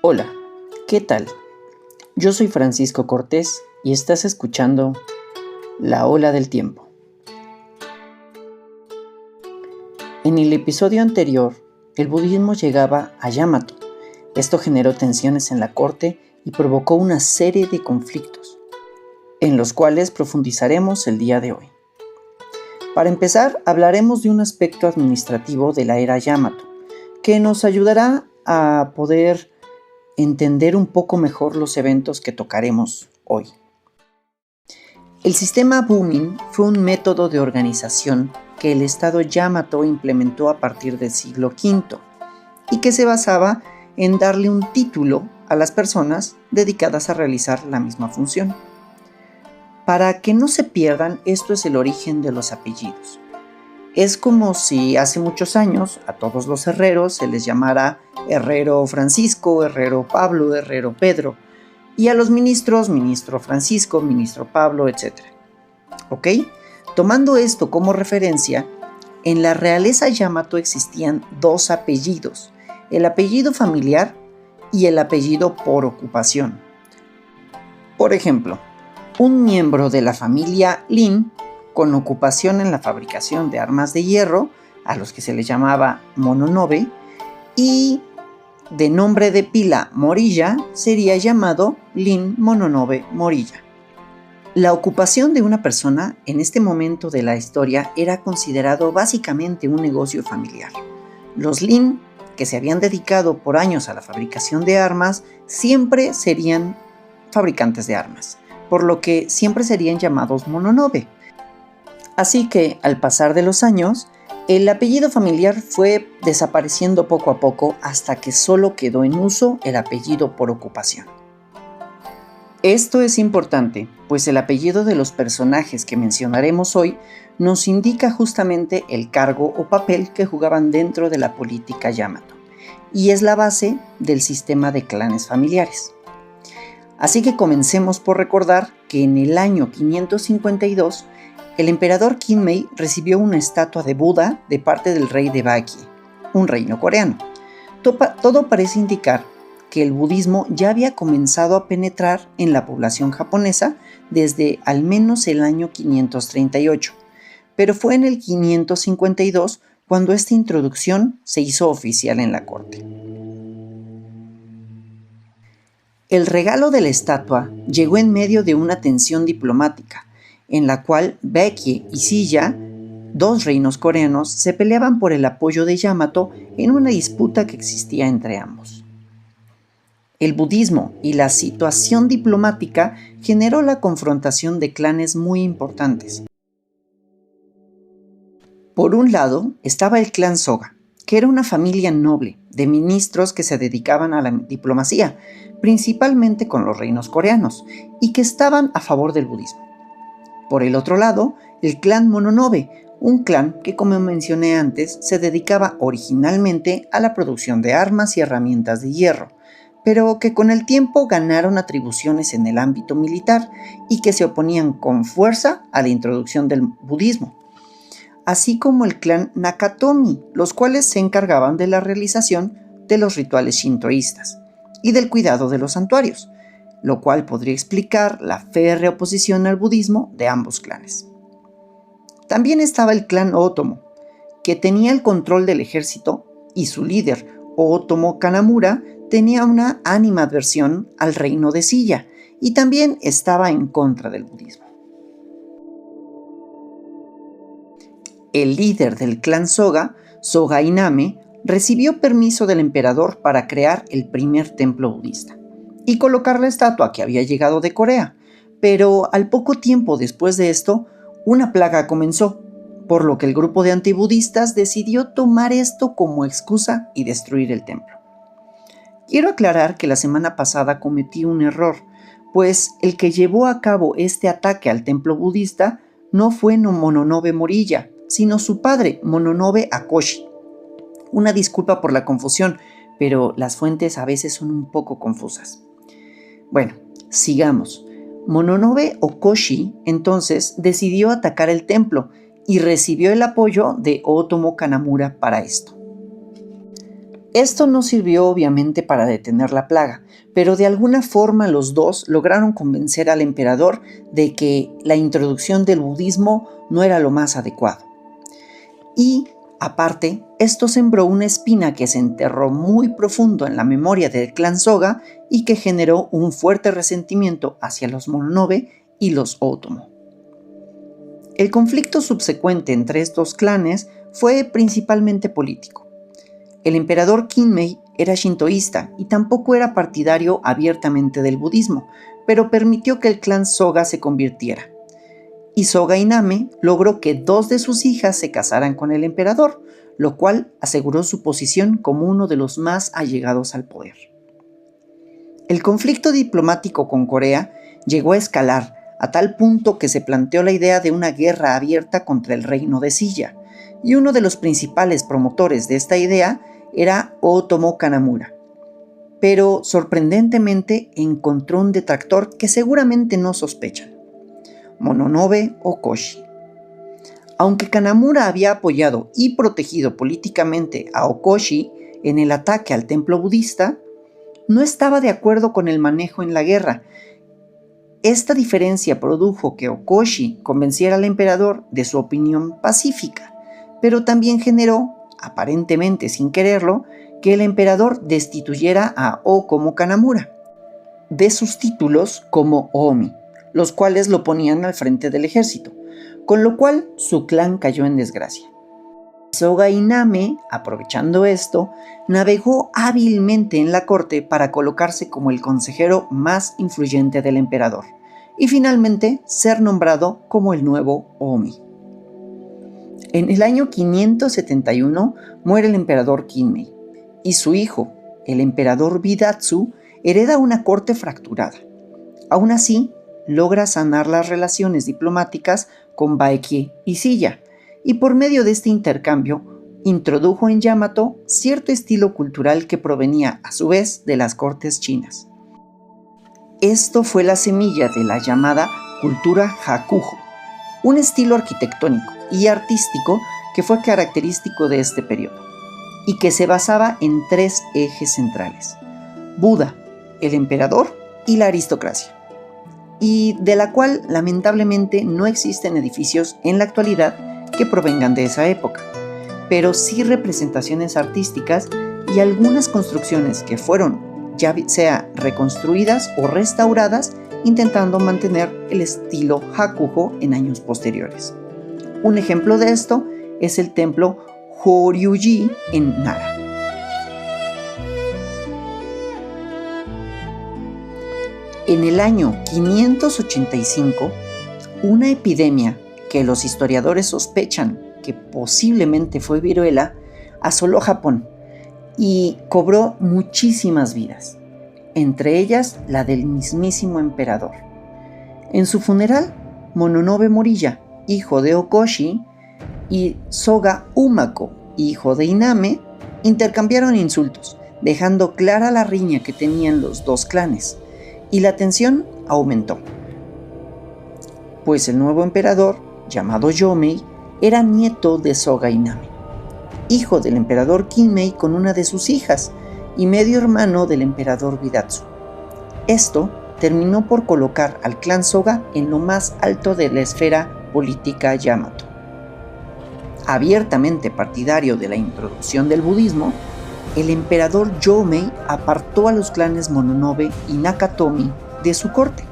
Hola, ¿qué tal? Yo soy Francisco Cortés y estás escuchando La Ola del Tiempo. En el episodio anterior, el budismo llegaba a Yamato. Esto generó tensiones en la corte y provocó una serie de conflictos, en los cuales profundizaremos el día de hoy. Para empezar, hablaremos de un aspecto administrativo de la era Yamato, que nos ayudará a poder entender un poco mejor los eventos que tocaremos hoy. El sistema Bumin fue un método de organización que el estado Yamato implementó a partir del siglo V y que se basaba en darle un título a las personas dedicadas a realizar la misma función. Para que no se pierdan, esto es el origen de los apellidos. Es como si hace muchos años a todos los herreros se les llamara Herrero Francisco, Herrero Pablo, Herrero Pedro, y a los ministros, Ministro Francisco, Ministro Pablo, etc. ¿Ok? Tomando esto como referencia, en la realeza Yamato existían dos apellidos, el apellido familiar y el apellido por ocupación. Por ejemplo, un miembro de la familia Lin, con ocupación en la fabricación de armas de hierro, a los que se les llamaba Mononobe, y de nombre de pila Morilla, sería llamado Lin Mononobe Morilla. La ocupación de una persona en este momento de la historia era considerado básicamente un negocio familiar. Los Lin, que se habían dedicado por años a la fabricación de armas, siempre serían fabricantes de armas, por lo que siempre serían llamados Mononobe. Así que, al pasar de los años, el apellido familiar fue desapareciendo poco a poco hasta que solo quedó en uso el apellido por ocupación. Esto es importante, pues el apellido de los personajes que mencionaremos hoy nos indica justamente el cargo o papel que jugaban dentro de la política Yamato, y es la base del sistema de clanes familiares. Así que comencemos por recordar que en el año 552, el emperador Kinmei recibió una estatua de Buda de parte del rey de Baki, un reino coreano. Todo parece indicar que el budismo ya había comenzado a penetrar en la población japonesa desde al menos el año 538, pero fue en el 552 cuando esta introducción se hizo oficial en la corte. El regalo de la estatua llegó en medio de una tensión diplomática, en la cual Baekje y Silla, dos reinos coreanos, se peleaban por el apoyo de Yamato en una disputa que existía entre ambos. El budismo y la situación diplomática generó la confrontación de clanes muy importantes. Por un lado estaba el clan Soga, que era una familia noble de ministros que se dedicaban a la diplomacia, principalmente con los reinos coreanos, y que estaban a favor del budismo. Por el otro lado, el clan Mononobe, un clan que, como mencioné antes, se dedicaba originalmente a la producción de armas y herramientas de hierro, pero que con el tiempo ganaron atribuciones en el ámbito militar y que se oponían con fuerza a la introducción del budismo, así como el clan Nakatomi, los cuales se encargaban de la realización de los rituales shintoístas y del cuidado de los santuarios, lo cual podría explicar la férrea oposición al budismo de ambos clanes. También estaba el clan Otomo, que tenía el control del ejército, y su líder, Otomo Kanamura, tenía una animadversión al reino de Silla, y también estaba en contra del budismo. El líder del clan Soga, Soga Iname, recibió permiso del emperador para crear el primer templo budista y colocar la estatua que había llegado de Corea, pero al poco tiempo después de esto, una plaga comenzó, por lo que el grupo de antibudistas decidió tomar esto como excusa y destruir el templo. Quiero aclarar que la semana pasada cometí un error, pues el que llevó a cabo este ataque al templo budista no fue Mononobe Morilla, sino su padre, Mononobe Akoshi. Una disculpa por la confusión, pero las fuentes a veces son un poco confusas. Bueno, sigamos. Mononobe Akoshi entonces decidió atacar el templo y recibió el apoyo de Otomo Kanamura para esto. Esto no sirvió obviamente para detener la plaga, pero de alguna forma los dos lograron convencer al emperador de que la introducción del budismo no era lo más adecuado. Y, aparte, esto sembró una espina que se enterró muy profundo en la memoria del clan Soga y que generó un fuerte resentimiento hacia los Mononobe y los Otomo. El conflicto subsecuente entre estos clanes fue principalmente político. El emperador Kinmei era shintoísta y tampoco era partidario abiertamente del budismo, pero permitió que el clan Soga se convirtiera. Y Soga Iname logró que 2 de sus hijas se casaran con el emperador, lo cual aseguró su posición como uno de los más allegados al poder. El conflicto diplomático con Corea llegó a escalar a tal punto que se planteó la idea de una guerra abierta contra el reino de Silla, y uno de los principales promotores de esta idea era Otomo Kanamura. Pero sorprendentemente encontró un detractor que seguramente no sospechan: Mononobe Okoshi. Aunque Kanamura había apoyado y protegido políticamente a Okoshi en el ataque al templo budista, no estaba de acuerdo con el manejo en la guerra. Esta diferencia produjo que Okoshi convenciera al emperador de su opinión pacífica, pero también generó, aparentemente sin quererlo, que el emperador destituyera a Okomo Kanamura de sus títulos como Omi, los cuales lo ponían al frente del ejército, con lo cual su clan cayó en desgracia. Soga Iname, aprovechando esto, navegó hábilmente en la corte para colocarse como el consejero más influyente del emperador, y finalmente ser nombrado como el nuevo Omi. En el año 571 muere el emperador Kinmei, y su hijo, el emperador Bidatsu, hereda una corte fracturada. Aún así, logra sanar las relaciones diplomáticas con Baekje y Silla, y por medio de este intercambio introdujo en Yamato cierto estilo cultural que provenía a su vez de las cortes chinas. Esto fue la semilla de la llamada cultura Hakujo, un estilo arquitectónico y artístico que fue característico de este periodo, y que se basaba en 3 ejes centrales: Buda, el emperador y la aristocracia, y de la cual lamentablemente no existen edificios en la actualidad que provengan de esa época, pero sí representaciones artísticas y algunas construcciones que fueron ya sea reconstruidas o restauradas, intentando mantener el estilo Hakujo en años posteriores. Un ejemplo de esto es el templo Horyuji en Nara. En el año 585, una epidemia que los historiadores sospechan que posiblemente fue viruela asoló Japón y cobró muchísimas vidas, entre ellas la del mismísimo emperador. En su funeral, Mononobe Morilla, hijo de Okoshi, y Soga Umako, hijo de Iname, intercambiaron insultos, dejando clara la riña que tenían los dos clanes, y la tensión aumentó, pues el nuevo emperador, llamado Yomei, era nieto de Soga Iname, hijo del emperador Kinmei con una de sus hijas y medio hermano del emperador Bidatsu. Esto terminó por colocar al clan Soga en lo más alto de la esfera política Yamato. Abiertamente partidario de la introducción del budismo, el emperador Yomei apartó a los clanes Mononobe y Nakatomi de su corte.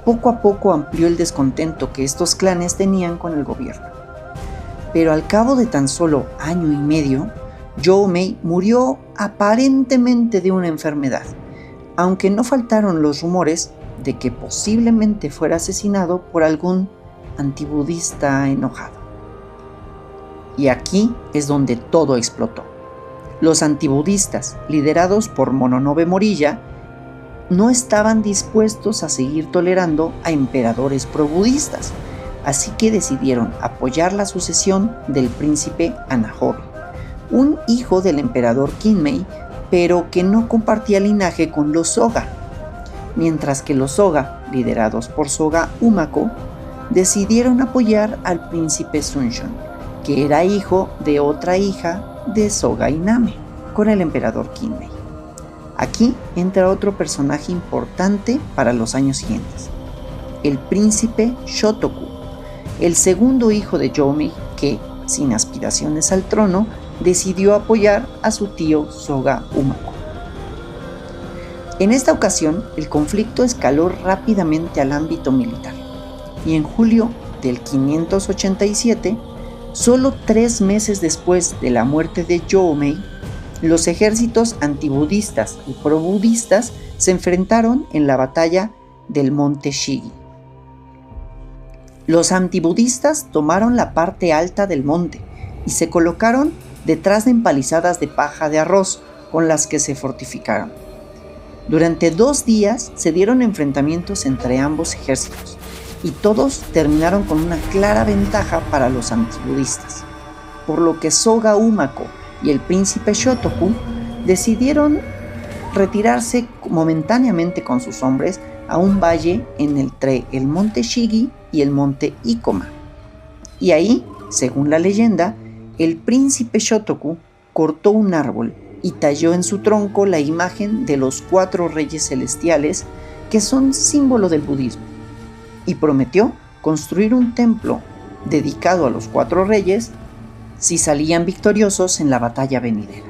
Poco a poco amplió el descontento que estos clanes tenían con el gobierno. Pero al cabo de tan solo año y medio, Yomei murió aparentemente de una enfermedad, aunque no faltaron los rumores de que posiblemente fuera asesinado por algún antibudista enojado. Y aquí es donde todo explotó. Los antibudistas, liderados por Mononobe Morilla, no estaban dispuestos a seguir tolerando a emperadores probudistas, así que decidieron apoyar la sucesión del príncipe Hanahobe, un hijo del emperador Kinmei, pero que no compartía linaje con los Soga, mientras que los Soga, liderados por Soga Umako, decidieron apoyar al príncipe Sunshon, que era hijo de otra hija de Soga Iname. con el emperador Kinmei. Aquí entra otro personaje importante para los años siguientes, el príncipe Shotoku, el segundo hijo de Jomei que, sin aspiraciones al trono, decidió apoyar a su tío Soga Umako. En esta ocasión, el conflicto escaló rápidamente al ámbito militar, y en julio del 587, solo 3 meses después de la muerte de Jomei, los ejércitos antibudistas y probudistas se enfrentaron en la batalla del monte Shigi. Los antibudistas tomaron la parte alta del monte y se colocaron detrás de empalizadas de paja de arroz con las que se fortificaron. Durante 2 días se dieron enfrentamientos entre ambos ejércitos y todos terminaron con una clara ventaja para los antibudistas, por lo que Soga Umako y el príncipe Shotoku decidieron retirarse momentáneamente con sus hombres a un valle entre el monte Shigi y el monte Ikoma. Y ahí, según la leyenda, el príncipe Shotoku cortó un árbol y talló en su tronco la imagen de los 4 reyes celestiales que son símbolo del budismo, y prometió construir un templo dedicado a los 4 reyes si salían victoriosos en la batalla venidera.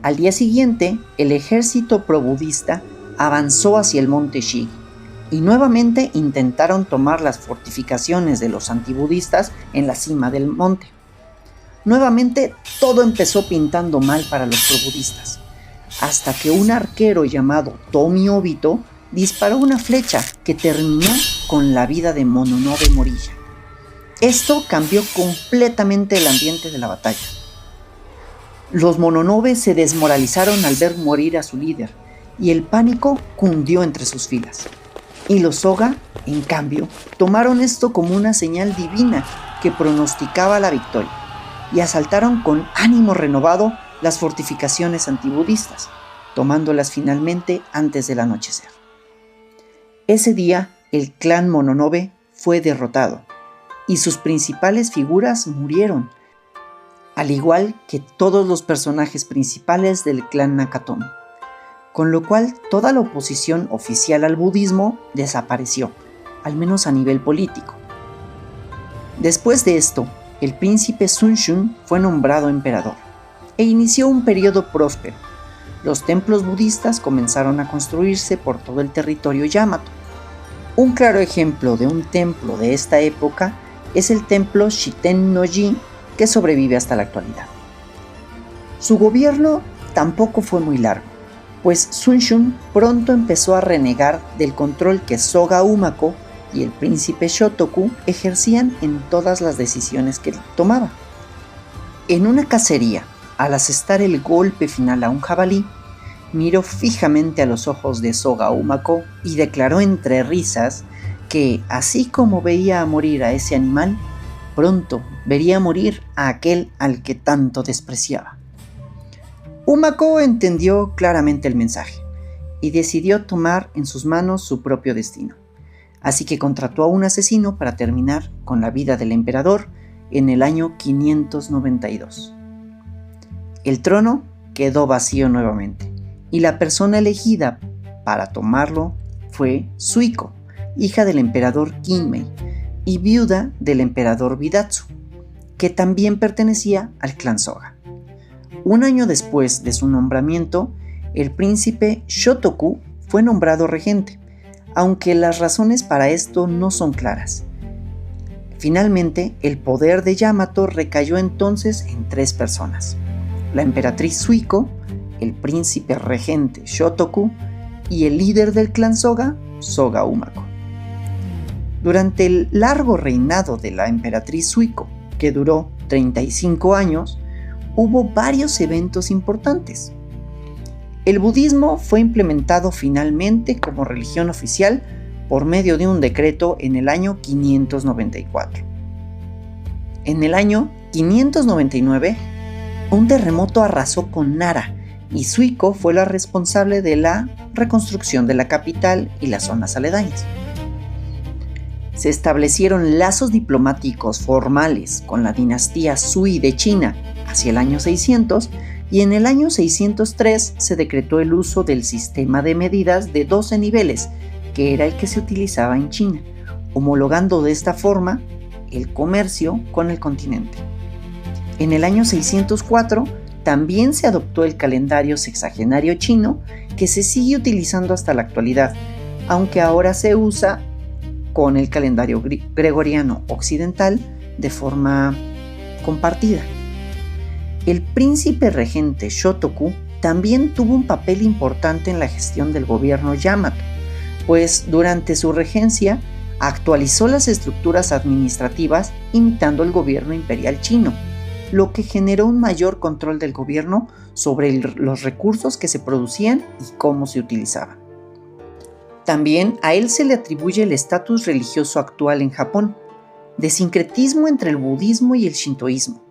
Al día siguiente, el ejército probudista avanzó hacia el monte Shigi y nuevamente intentaron tomar las fortificaciones de los antibudistas en la cima del monte. Nuevamente todo empezó pintando mal para los probudistas, hasta que un arquero llamado Tomi Obito disparó una flecha que terminó con la vida de Mononobe Morilla. Esto cambió completamente el ambiente de la batalla. Los Mononobe se desmoralizaron al ver morir a su líder, y el pánico cundió entre sus filas. Y los Soga, en cambio, tomaron esto como una señal divina que pronosticaba la victoria, y asaltaron con ánimo renovado las fortificaciones antibudistas, tomándolas finalmente antes del anochecer. Ese día, el clan Mononobe fue derrotado, y sus principales figuras murieron, al igual que todos los personajes principales del clan Nakatomi, con lo cual toda la oposición oficial al budismo desapareció, al menos a nivel político. Después de esto, el príncipe Sunshun fue nombrado emperador e inició un periodo próspero. Los templos budistas comenzaron a construirse por todo el territorio Yamato. Un claro ejemplo de un templo de esta época es el templo Shiten-no-ji, que sobrevive hasta la actualidad. Su gobierno tampoco fue muy largo, pues Sunshun pronto empezó a renegar del control que Soga Umako y el príncipe Shotoku ejercían en todas las decisiones que tomaba. En una cacería, al asestar el golpe final a un jabalí, miró fijamente a los ojos de Soga Umako y declaró entre risas que, así como veía morir a ese animal, pronto vería morir a aquel al que tanto despreciaba. Umako entendió claramente el mensaje y decidió tomar en sus manos su propio destino. Así que contrató a un asesino para terminar con la vida del emperador en el año 592. El trono quedó vacío nuevamente, y la persona elegida para tomarlo fue Suiko, hija del emperador Kinmei y viuda del emperador Bidatsu, que también pertenecía al clan Soga. Un año después de su nombramiento, el príncipe Shotoku fue nombrado regente, aunque las razones para esto no son claras. Finalmente, el poder de Yamato recayó entonces en 3 personas: la emperatriz Suiko, el príncipe regente Shotoku y el líder del clan Soga, Soga Umako. Durante el largo reinado de la emperatriz Suiko, que duró 35 años, hubo varios eventos importantes. El budismo fue implementado finalmente como religión oficial por medio de un decreto en el año 594. En el año 599, un terremoto arrasó con Nara y Suiko fue la responsable de la reconstrucción de la capital y las zonas aledañas. Se establecieron lazos diplomáticos formales con la dinastía Sui de China hacia el año 600 y en el año 603 se decretó el uso del sistema de medidas de 12 niveles, que era el que se utilizaba en China, homologando de esta forma el comercio con el continente. En el año 604 también se adoptó el calendario sexagenario chino, que se sigue utilizando hasta la actualidad, aunque ahora se usa con el calendario gregoriano occidental de forma compartida. El príncipe regente Shotoku también tuvo un papel importante en la gestión del gobierno Yamato, pues durante su regencia actualizó las estructuras administrativas imitando el gobierno imperial chino, lo que generó un mayor control del gobierno sobre los recursos que se producían y cómo se utilizaban. También a él se le atribuye el estatus religioso actual en Japón, de sincretismo entre el budismo y el shintoísmo,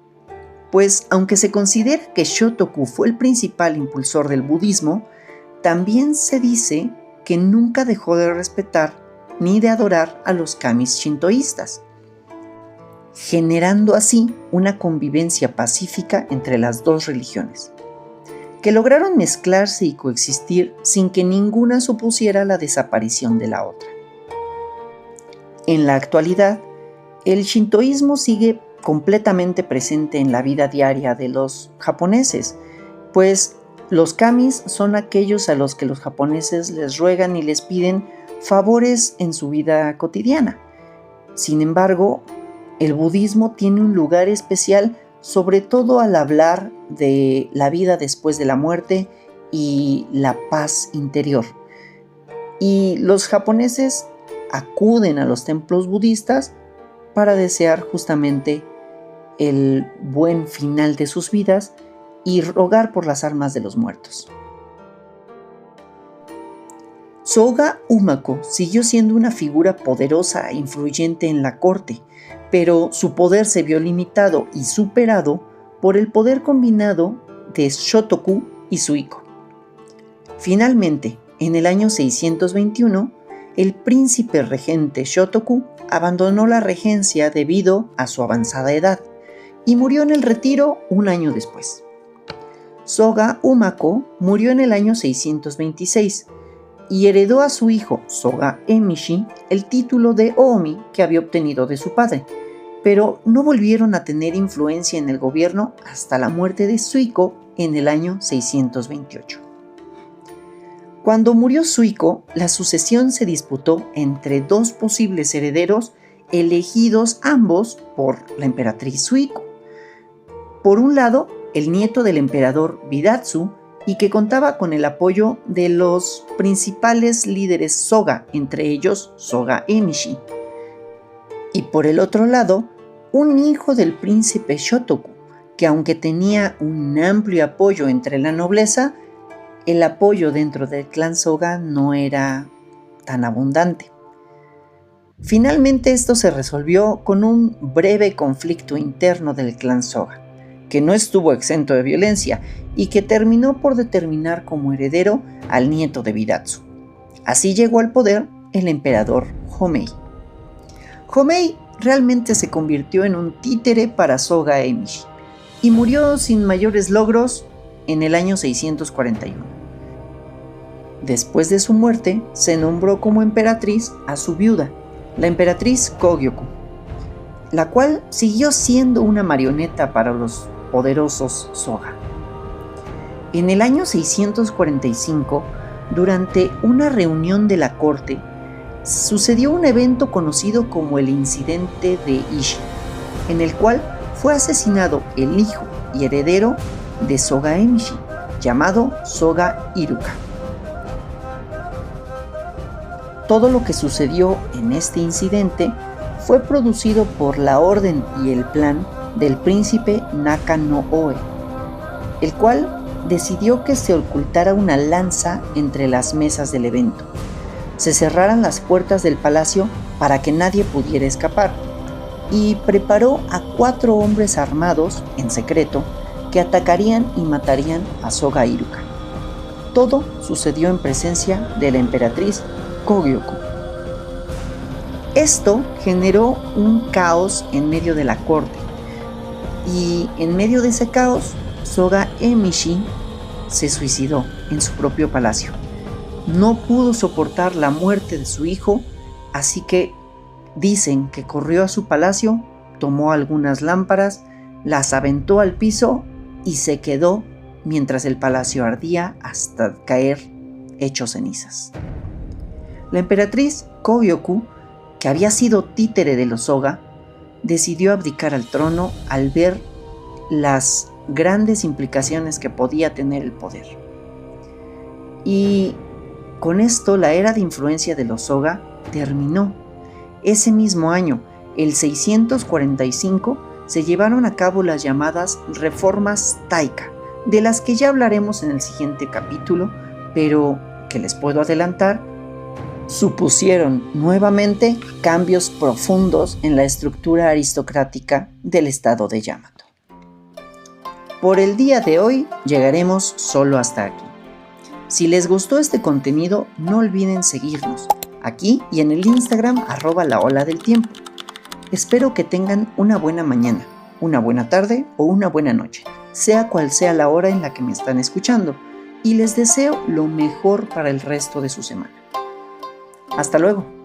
pues aunque se considera que Shotoku fue el principal impulsor del budismo, también se dice que nunca dejó de respetar ni de adorar a los kamis shintoístas, generando así una convivencia pacífica entre las dos religiones, que lograron mezclarse y coexistir sin que ninguna supusiera la desaparición de la otra. En la actualidad, el shintoísmo sigue completamente presente en la vida diaria de los japoneses, pues los kamis son aquellos a los que los japoneses les ruegan y les piden favores en su vida cotidiana. Sin embargo, el budismo tiene un lugar especial, sobre todo al hablar de la vida después de la muerte y la paz interior. Y los japoneses acuden a los templos budistas para desear justamente el buen final de sus vidas y rogar por las almas de los muertos. Soga Umako siguió siendo una figura poderosa e influyente en la corte, pero su poder se vio limitado y superado por el poder combinado de Shotoku y Suiko. Finalmente, en el año 621, el príncipe regente Shotoku abandonó la regencia debido a su avanzada edad y murió en el retiro un año después. Soga Umako murió en el año 626 y heredó a su hijo Soga Emishi el título de Oomi que había obtenido de su padre, pero no volvieron a tener influencia en el gobierno hasta la muerte de Suiko en el año 628. Cuando murió Suiko, la sucesión se disputó entre dos posibles herederos elegidos ambos por la emperatriz Suiko. Por un lado, el nieto del emperador Bidatsu, y que contaba con el apoyo de los principales líderes Soga, entre ellos Soga Emishi. Y por el otro lado, un hijo del príncipe Shotoku, que aunque tenía un amplio apoyo entre la nobleza, el apoyo dentro del clan Soga no era tan abundante. Finalmente esto se resolvió con un breve conflicto interno del clan Soga, que no estuvo exento de violencia y que terminó por determinar como heredero al nieto de Bidatsu. Así llegó al poder el emperador Homei. Homei realmente se convirtió en un títere para Soga Emishi y murió sin mayores logros en el año 641. Después de su muerte, se nombró como emperatriz a su viuda, la emperatriz Kogyoku, la cual siguió siendo una marioneta para los poderosos Soga. En el año 645, durante una reunión de la corte, sucedió un evento conocido como el incidente de Ishi, en el cual fue asesinado el hijo y heredero de Soga Emishi, llamado Soga Iruka. Todo lo que sucedió en este incidente fue producido por la orden y el plan del príncipe Naka no Oe, el cual decidió que se ocultara una lanza entre las mesas del evento, se cerraran las puertas del palacio para que nadie pudiera escapar, y preparó a 4 hombres armados en secreto que atacarían y matarían a Soga Iruka. Todo sucedió en presencia de la emperatriz Kogyoku. Esto generó un caos en medio de la corte, y en medio de ese caos Soga Emishi se suicidó en su propio palacio. No pudo soportar la muerte de su hijo, así que dicen que corrió a su palacio, tomó algunas lámparas, las aventó al piso y se quedó mientras el palacio ardía hasta caer hecho cenizas. La emperatriz Kōgyoku, que había sido títere de los Soga, decidió abdicar al trono al ver las grandes implicaciones que podía tener el poder. Y con esto la era de influencia de los Soga terminó. Ese mismo año, el 645, se llevaron a cabo las llamadas reformas Taika, de las que ya hablaremos en el siguiente capítulo, pero que les puedo adelantar, supusieron nuevamente cambios profundos en la estructura aristocrática del estado de Yamato. Por el día de hoy llegaremos solo hasta aquí. Si les gustó este contenido, no olviden seguirnos aquí y en el Instagram @laoladeltiempo. Espero que tengan una buena mañana, una buena tarde o una buena noche, sea cual sea la hora en la que me están escuchando, y les deseo lo mejor para el resto de su semana. Hasta luego.